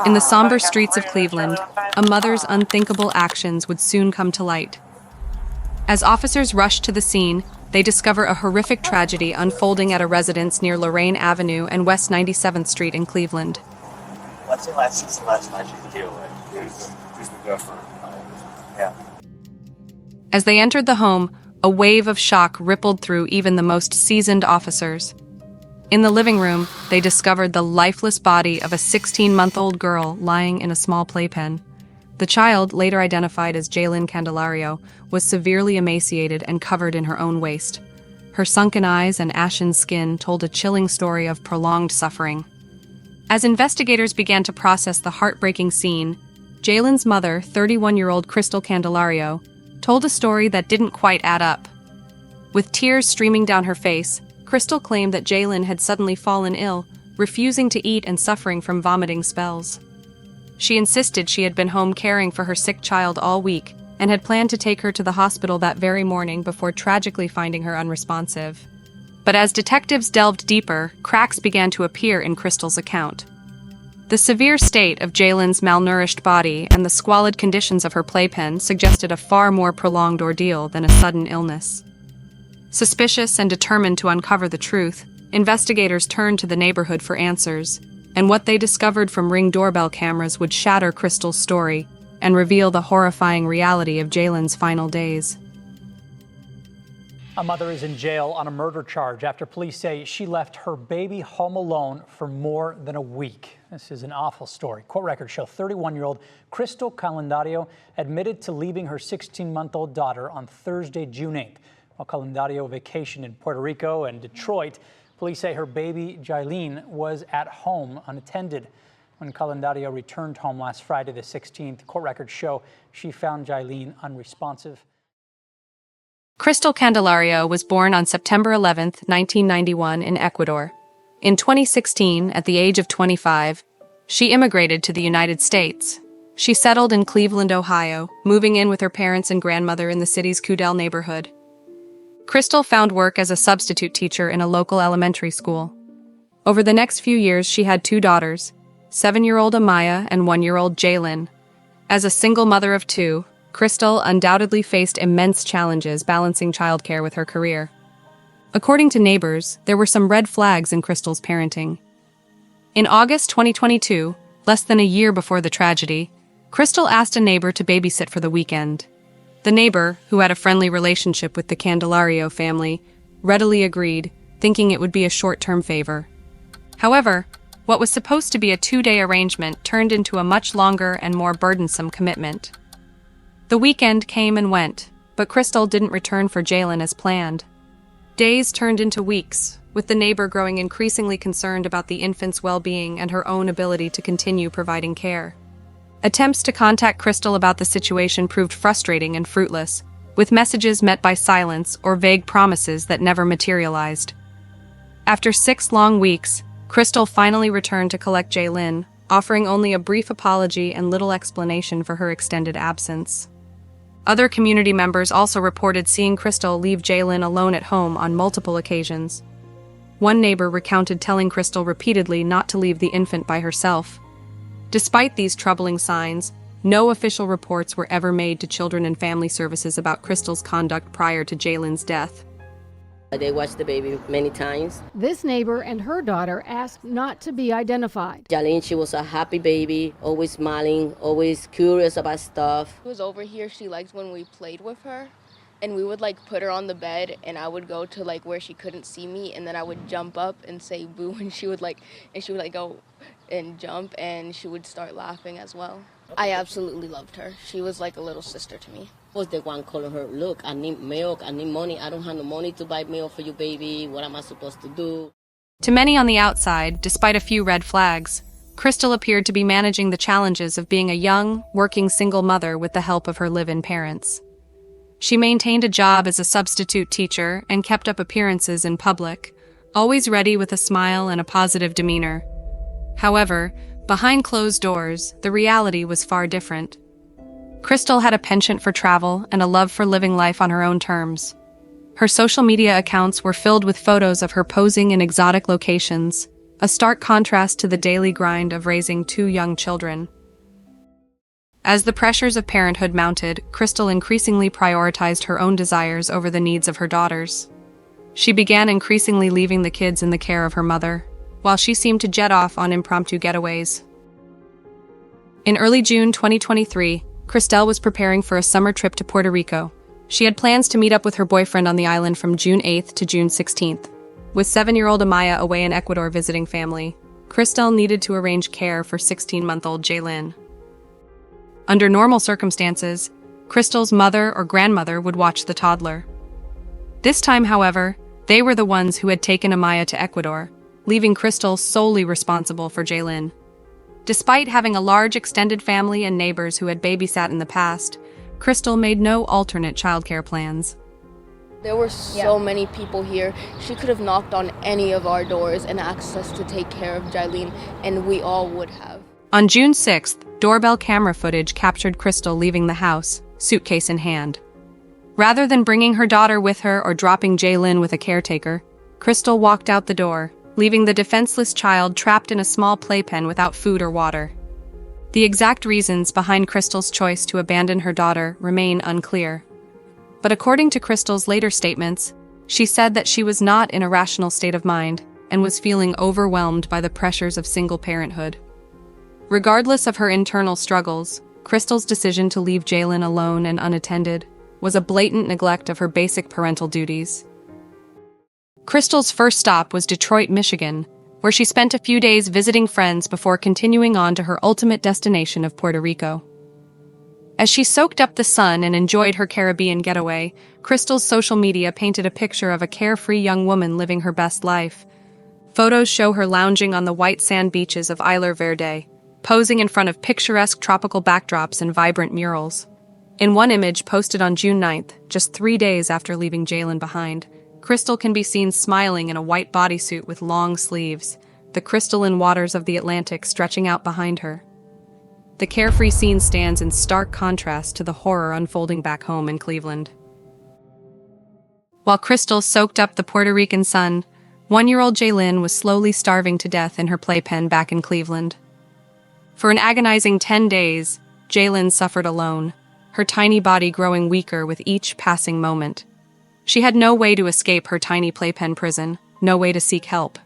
In the somber streets of Cleveland, a mother's unthinkable actions would soon come to light. As officers rush to the scene, they discover a horrific tragedy unfolding at a residence near Lorraine Avenue and West 97th Street in Cleveland. What's the last night you deal with? Yeah. As they entered the home, a wave of shock rippled through even the most seasoned officers. In the living room, they discovered the lifeless body of a 16-month-old girl lying in a small playpen. The child, later identified as Jailyn Candelario, was severely emaciated and covered in her own waste. Her sunken eyes and ashen skin told a chilling story of prolonged suffering. As investigators began to process the heartbreaking scene, Jailyn's mother, 31-year-old Kristel Candelario, told a story that didn't quite add up. With tears streaming down her face, Kristel claimed that Jailyn had suddenly fallen ill, refusing to eat and suffering from vomiting spells. She insisted she had been home caring for her sick child all week and had planned to take her to the hospital that very morning before tragically finding her unresponsive. But as detectives delved deeper, cracks began to appear in Kristel's account. The severe state of Jailyn's malnourished body and the squalid conditions of her playpen suggested a far more prolonged ordeal than a sudden illness. Suspicious and determined to uncover the truth, investigators turned to the neighborhood for answers, and what they discovered from Ring doorbell cameras would shatter Kristel's story and reveal the horrifying reality of Jailyn's final days. A mother is in jail on a murder charge after police say she left her baby home alone for more than a week. This is an awful story. Court records show 31-year-old Kristel Candelario admitted to leaving her 16-month-old daughter on Thursday, June 8th. While Candelario vacationed in Puerto Rico and Detroit, police say her baby, Jailyn, was at home unattended. When Candelario returned home last Friday, the 16th, court records show she found Jailyn unresponsive. Kristel Candelario was born on September 11, 1991, in Ecuador. In 2016, at the age of 25, she immigrated to the United States. She settled in Cleveland, Ohio, moving in with her parents and grandmother in the city's Kudell neighborhood. Kristel found work as a substitute teacher in a local elementary school. Over the next few years, she had two daughters, 7-year-old Amaya and 1-year-old Jailyn. As a single mother of two, Kristel undoubtedly faced immense challenges balancing childcare with her career. According to neighbors, there were some red flags in Kristel's parenting. In August 2022, less than a year before the tragedy, Kristel asked a neighbor to babysit for the weekend. The neighbor, who had a friendly relationship with the Candelario family, readily agreed, thinking it would be a short-term favor. However, what was supposed to be a 2-day arrangement turned into a much longer and more burdensome commitment. The weekend came and went, but Kristel didn't return for Jailyn as planned. Days turned into weeks, with the neighbor growing increasingly concerned about the infant's well-being and her own ability to continue providing care. Attempts to contact Kristel about the situation proved frustrating and fruitless, with messages met by silence or vague promises that never materialized. After 6 long weeks, Kristel finally returned to collect Jailyn, offering only a brief apology and little explanation for her extended absence. Other community members also reported seeing Kristel leave Jailyn alone at home on multiple occasions. One neighbor recounted telling Kristel repeatedly not to leave the infant by herself. Despite these troubling signs, no official reports were ever made to Children and Family Services about Kristel's conduct prior to Jailyn's death. They watched the baby many times. This neighbor and her daughter asked not to be identified. Jailyn, she was a happy baby, always smiling, always curious about stuff. She was over here, she liked when we played with her. And we would put her on the bed and I would go to where she couldn't see me and then I would jump up and say boo and she would go and jump and she would start laughing as well. I absolutely loved her. She was like a little sister to me. I was the one calling her, look, I need milk, I need money, I don't have no money to buy milk for you, baby, what am I supposed to do? To many on the outside, despite a few red flags, Kristel appeared to be managing the challenges of being a young, working single mother with the help of her live-in parents. She maintained a job as a substitute teacher and kept up appearances in public, always ready with a smile and a positive demeanor. However, behind closed doors, the reality was far different. Kristel had a penchant for travel and a love for living life on her own terms. Her social media accounts were filled with photos of her posing in exotic locations, a stark contrast to the daily grind of raising 2 young children. As the pressures of parenthood mounted, Kristel increasingly prioritized her own desires over the needs of her daughters. She began increasingly leaving the kids in the care of her mother, while she seemed to jet off on impromptu getaways. In early June 2023, Kristel was preparing for a summer trip to Puerto Rico. She had plans to meet up with her boyfriend on the island from June 8th to June 16th. With 7-year-old Amaya away in Ecuador visiting family, Kristel needed to arrange care for 16-month-old Jailyn. Under normal circumstances, Kristel's mother or grandmother would watch the toddler. This time, however, they were the ones who had taken Amaya to Ecuador, leaving Kristel solely responsible for Jailyn. Despite having a large extended family and neighbors who had babysat in the past, Kristel made no alternate childcare plans. There were so many people here. She could have knocked on any of our doors and asked us to take care of Jailyn, and we all would have. On June 6th, doorbell camera footage captured Kristel leaving the house, suitcase in hand. Rather than bringing her daughter with her or dropping Jailyn with a caretaker, Kristel walked out the door, leaving the defenseless child trapped in a small playpen without food or water. The exact reasons behind Kristel's choice to abandon her daughter remain unclear. But according to Kristel's later statements, she said that she was not in a rational state of mind and was feeling overwhelmed by the pressures of single parenthood. Regardless of her internal struggles, Kristel's decision to leave Jailyn alone and unattended was a blatant neglect of her basic parental duties. Kristel's first stop was Detroit, Michigan, where she spent a few days visiting friends before continuing on to her ultimate destination of Puerto Rico. As she soaked up the sun and enjoyed her Caribbean getaway, Kristel's social media painted a picture of a carefree young woman living her best life. Photos show her lounging on the white sand beaches of Isla Verde, posing in front of picturesque tropical backdrops and vibrant murals. In one image posted on June 9th, just 3 days after leaving Jailyn behind, Kristel can be seen smiling in a white bodysuit with long sleeves, the crystalline waters of the Atlantic stretching out behind her. The carefree scene stands in stark contrast to the horror unfolding back home in Cleveland. While Kristel soaked up the Puerto Rican sun, 1-year-old Jailyn was slowly starving to death in her playpen back in Cleveland. For an agonizing 10 days, Jailyn suffered alone, her tiny body growing weaker with each passing moment. She had no way to escape her tiny playpen prison, no way to seek help.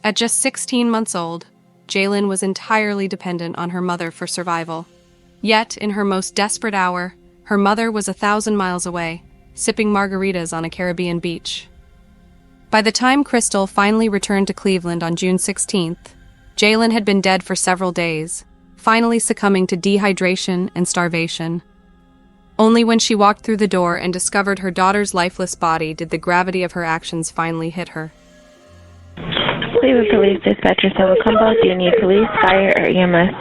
At just 16 months old, Jailyn was entirely dependent on her mother for survival. Yet, in her most desperate hour, her mother was 1,000 miles away, sipping margaritas on a Caribbean beach. By the time Kristel finally returned to Cleveland on June 16th, Jailyn had been dead for several days, finally succumbing to dehydration and starvation. Only when she walked through the door and discovered her daughter's lifeless body did the gravity of her actions finally hit her. Cleveland Police Dispatcher Combo, do you need police, fire, or EMS?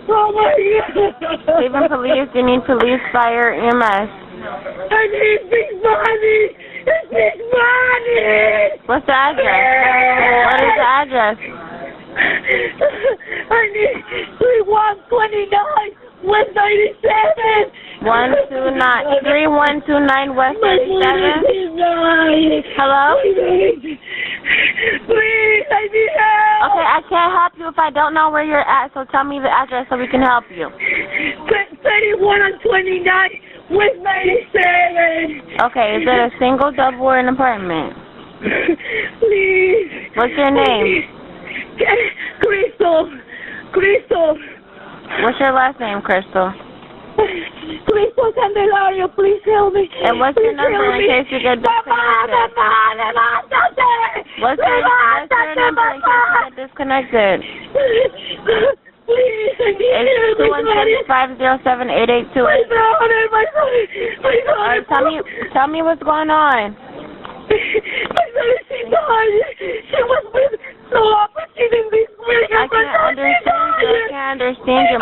Oh my God! Cleveland Police, do you need police, fire, EMS? I need big money! It's big money! What's the address? What is the address? I need 3129 West 97! 3129 West 97? Hello? Please, I need help! Okay, I can't help you if I don't know where you're at, so tell me the address so we can help you. 3129 West 97! Okay, is it a single, double, or an apartment? Please. What's your name? Kristel. What's your last name, Kristel? Kristel Candelario, please help me. And what's your number in case you get disconnected? What's your number in case you get disconnected? Please, I need it's 216-507-8828. Alright, tell me what's going on. My daughter, she died. She was with so often she didn't be swearing. I can't understand you.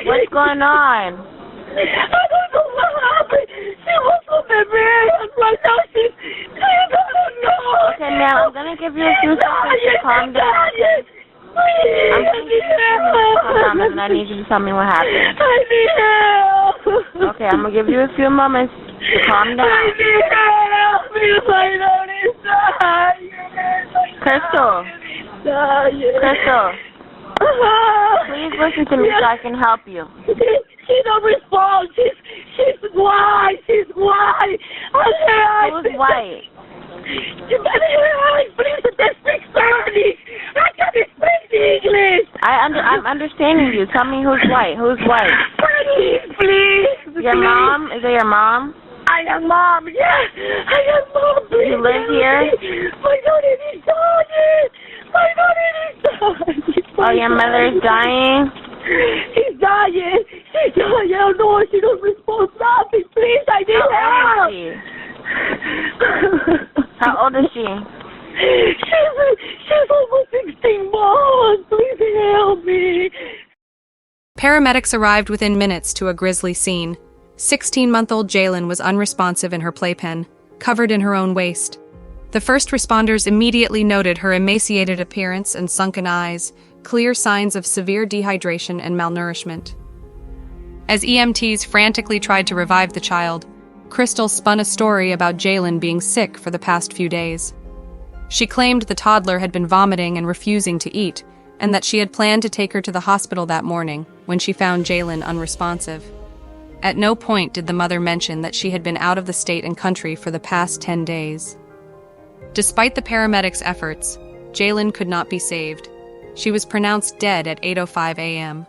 What's going on? I don't know what happened. She was on the bed and right now she doesn't know. Okay, ma'am, I'm going to give you a few seconds to calm down. I'm going to give you a few moments and I need you to tell me what happened. I need help. Okay, I'm going to give you a few moments to calm down. I need help because I don't Kristel. Kristel. Please listen to me so I can help you. She don't respond. She's white. She's white. Who's white? You better hear her eyes, please. They speak Spanish. I can't speak English. I'm understanding you. Tell me who's white. Who's white? Please. Your mom? Is it your mom? I am mom. Yeah, I am mom. Please. You live here? My daughter is dying. My daughter is dying. Oh, your mother is dying? She's dying. She's dying. Oh, no, she don't respond nothing. Please, I need help. How old is she? She's almost 16 months. Please help me. Paramedics arrived within minutes to a grisly scene. 16-month-old Jailyn was unresponsive in her playpen, covered in her own waste. The first responders immediately noted her emaciated appearance and sunken eyes, clear signs of severe dehydration and malnourishment. As EMTs frantically tried to revive the child, Kristel spun a story about Jailyn being sick for the past few days. She claimed the toddler had been vomiting and refusing to eat, and that she had planned to take her to the hospital that morning when she found Jailyn unresponsive. At no point did the mother mention that she had been out of the state and country for the past 10 days. Despite the paramedics' efforts, Jailyn could not be saved. She was pronounced dead at 8:05 a.m.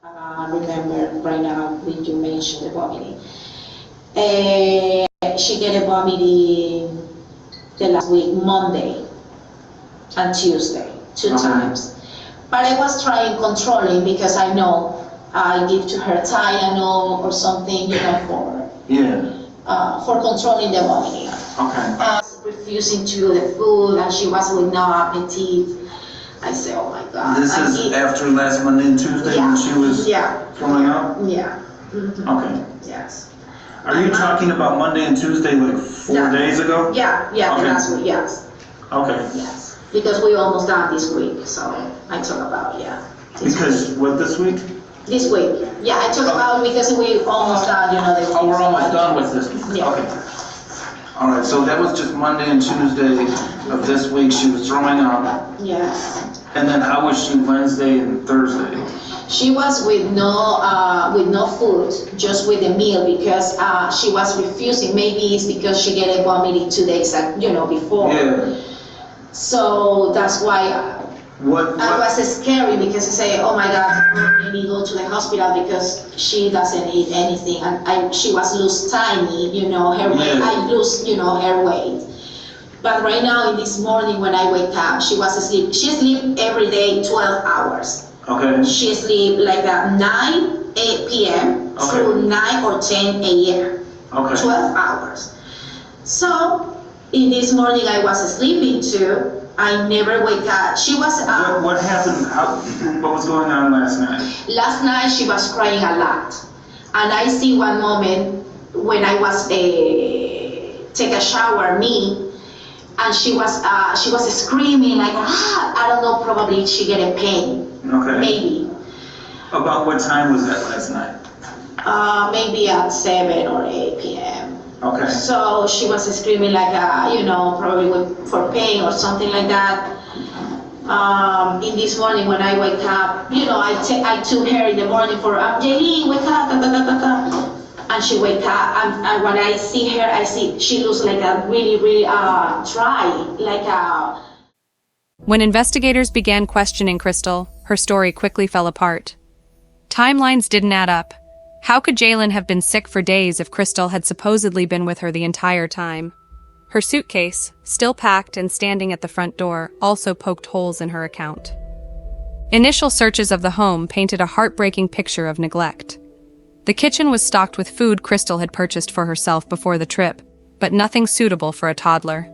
Remember right now when you mentioned the vomiting. She got a vomiting the last week, Monday and Tuesday, two times. But I was trying controlling because I know I give to her Tylenol or something, for controlling the vomiting. Okay. Refusing to do the food, and she was with no appetite. I said, oh my God. This is after last Monday and Tuesday when she was throwing up? Yeah. Okay. Yes. Are you talking about Monday and Tuesday like 4 days ago? Yeah, okay. The last week, yes. Okay. Yes. Because we almost done this week, so I talk about, Because week. What this week? This week. Yeah, I talk about because we almost done, the week. Oh, we're almost done with this week. Yeah. Okay. All right, so that was just Monday and Tuesday of this week. She was throwing up. Yes. And then how was she Wednesday and Thursday? She was with no food, just with a meal because she was refusing. Maybe it's because she get a vomiting 2 days, before. Yeah. So that's why what? I was scary because I say, oh my God, let me go to the hospital because she doesn't eat anything, and she was lose tiny, her weight. I lose, her weight. But right now, in this morning when I wake up, she was asleep. She sleep every day 12 hours. Okay. She sleep like at 9 p.m. through 9 or 10 a.m. Okay. 12 hours. So in this morning I was sleeping too. I never wake up. She was. What happened? What was going on last night? Last night she was crying a lot, and I see one moment when I was take a shower, and she was screaming like I don't know, probably she get a pain. Okay. Maybe. About what time was that last night? Maybe at 7 or 8 p.m. Okay. So she was screaming like, probably for pain or something like that. In this morning when I wake up, I took her in the morning for, Jailyn, wake up, and she wake up, and when I see her, I see she looks like a really, really dry, like a... When investigators began questioning Kristel, her story quickly fell apart. Timelines didn't add up. How could Jailyn have been sick for days if Kristel had supposedly been with her the entire time? Her suitcase, still packed and standing at the front door, also poked holes in her account. Initial searches of the home painted a heartbreaking picture of neglect. The kitchen was stocked with food Kristel had purchased for herself before the trip, but nothing suitable for a toddler.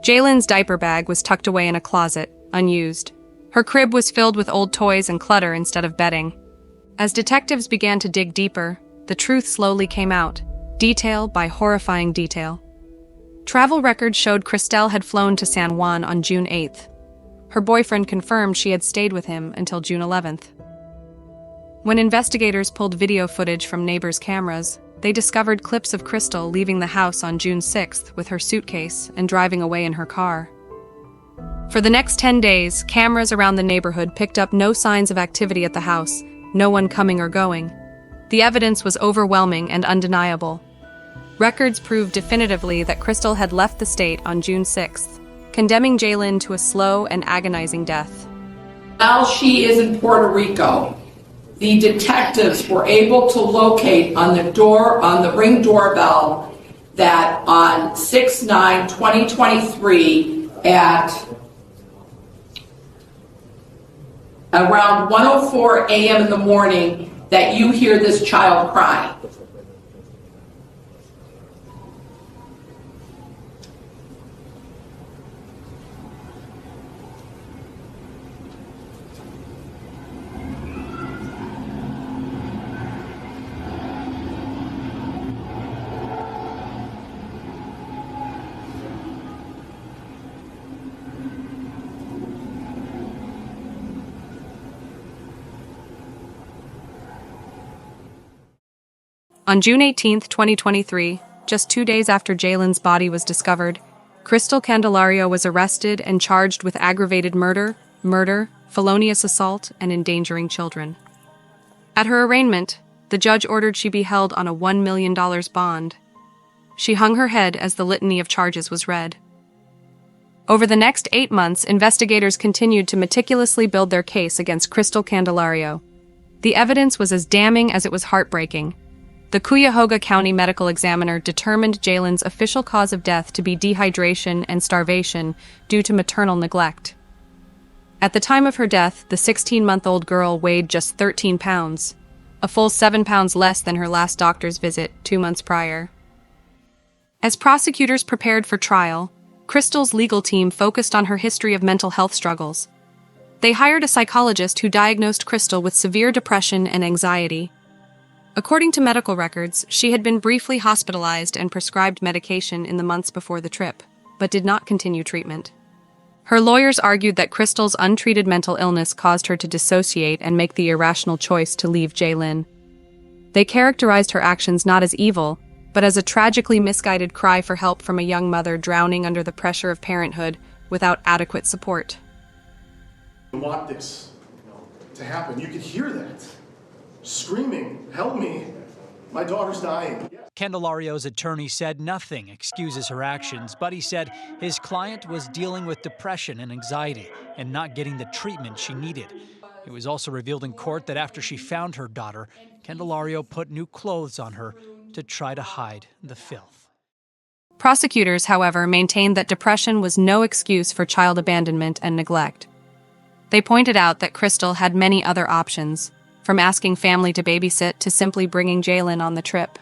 Jailyn's diaper bag was tucked away in a closet, unused. Her crib was filled with old toys and clutter instead of bedding. As detectives began to dig deeper, the truth slowly came out, detail by horrifying detail. Travel records showed Kristel had flown to San Juan on June 8th. Her boyfriend confirmed she had stayed with him until June 11th. When investigators pulled video footage from neighbors' cameras, they discovered clips of Kristel leaving the house on June 6th with her suitcase and driving away in her car. For the next 10 days, cameras around the neighborhood picked up no signs of activity at the house, no one coming or going. The evidence was overwhelming and undeniable. Records proved definitively that Kristel had left the state on June 6th, condemning Jailyn to a slow and agonizing death. While she is in Puerto Rico, the detectives were able to locate on the Ring doorbell that on 6/9/2023 at around 1:04 a.m. in the morning that you hear this child crying. On June 18, 2023, just 2 days after Jailyn's body was discovered, Kristel Candelario was arrested and charged with aggravated murder, felonious assault, and endangering children. At her arraignment, the judge ordered she be held on a $1 million bond. She hung her head as the litany of charges was read. Over the next 8 months, investigators continued to meticulously build their case against Kristel Candelario. The evidence was as damning as it was heartbreaking. The Cuyahoga County medical examiner determined Jailyn's official cause of death to be dehydration and starvation due to maternal neglect. At the time of her death, the 16-month-old girl weighed just 13 pounds, a full 7 pounds less than her last doctor's visit 2 months prior. As prosecutors prepared for trial, Kristel's legal team focused on her history of mental health struggles. They hired a psychologist who diagnosed Kristel with severe depression and anxiety. According to medical records, she had been briefly hospitalized and prescribed medication in the months before the trip, but did not continue treatment. Her lawyers argued that Kristel's untreated mental illness caused her to dissociate and make the irrational choice to leave Jailyn. They characterized her actions not as evil, but as a tragically misguided cry for help from a young mother drowning under the pressure of parenthood without adequate support. I want this, to happen. You could hear that. Screaming, help me, my daughter's dying. Candelario's attorney said nothing excuses her actions, but he said his client was dealing with depression and anxiety and not getting the treatment she needed. It was also revealed in court that after she found her daughter, Candelario put new clothes on her to try to hide the filth. Prosecutors, however, maintained that depression was no excuse for child abandonment and neglect. They pointed out that Kristel had many other options, from asking family to babysit to simply bringing Jailyn on the trip.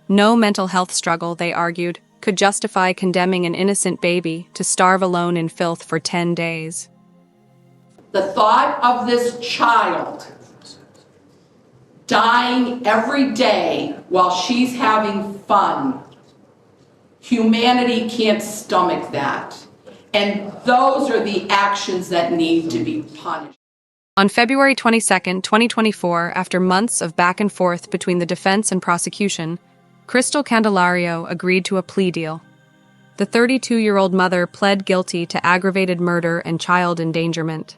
No mental health struggle, they argued, could justify condemning an innocent baby to starve alone in filth for 10 days. The thought of this child dying every day while she's having fun, humanity can't stomach that. And those are the actions that need to be punished. On February 22, 2024, after months of back and forth between the defense and prosecution, Kristel Candelario agreed to a plea deal. The 32-year-old mother pled guilty to aggravated murder and child endangerment.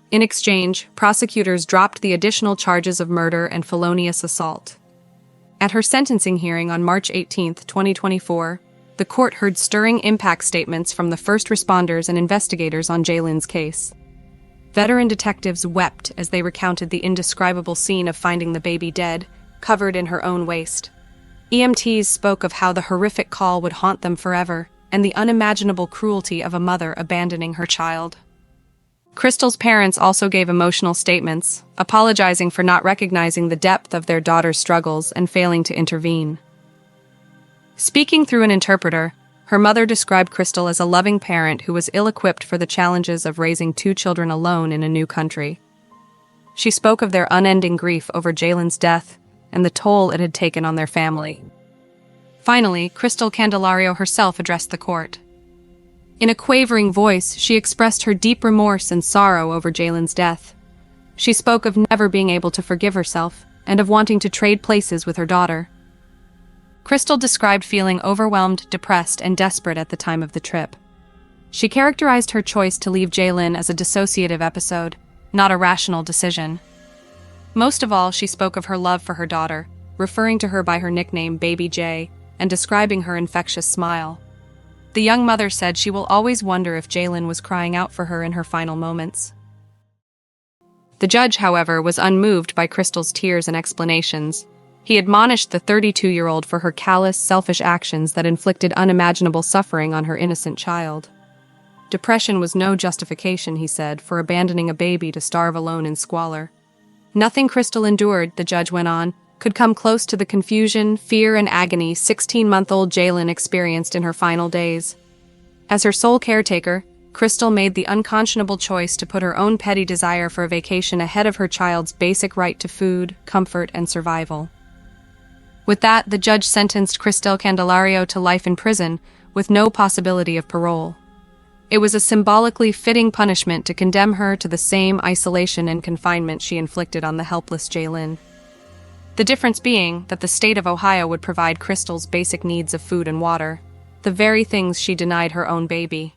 In exchange, prosecutors dropped the additional charges of murder and felonious assault. At her sentencing hearing on March 18, 2024, the court heard stirring impact statements from the first responders and investigators on Jailyn's case. Veteran detectives wept as they recounted the indescribable scene of finding the baby dead, covered in her own waste. EMTs spoke of how the horrific call would haunt them forever, and the unimaginable cruelty of a mother abandoning her child. Kristel's parents also gave emotional statements, apologizing for not recognizing the depth of their daughter's struggles and failing to intervene. Speaking through an interpreter, her mother described Kristel as a loving parent who was ill-equipped for the challenges of raising 2 children alone in a new country. She spoke of their unending grief over Jailyn's death and the toll it had taken on their family. Finally, Kristel Candelario herself addressed the court. In a quavering voice, she expressed her deep remorse and sorrow over Jailyn's death. She spoke of never being able to forgive herself and of wanting to trade places with her daughter. Kristel described feeling overwhelmed, depressed, and desperate at the time of the trip. She characterized her choice to leave Jailyn as a dissociative episode, not a rational decision. Most of all, she spoke of her love for her daughter, referring to her by her nickname Baby J, and describing her infectious smile. The young mother said she will always wonder if Jailyn was crying out for her in her final moments. The judge, however, was unmoved by Kristel's tears and explanations. He admonished the 32-year-old for her callous, selfish actions that inflicted unimaginable suffering on her innocent child. Depression was no justification, he said, for abandoning a baby to starve alone in squalor. Nothing Kristel endured, the judge went on, could come close to the confusion, fear, and agony 16-month-old Jailyn experienced in her final days. As her sole caretaker, Kristel made the unconscionable choice to put her own petty desire for a vacation ahead of her child's basic right to food, comfort, and survival. With that, the judge sentenced Kristel Candelario to life in prison, with no possibility of parole. It was a symbolically fitting punishment to condemn her to the same isolation and confinement she inflicted on the helpless Jailyn. The difference being that the state of Ohio would provide Kristel's basic needs of food and water, the very things she denied her own baby.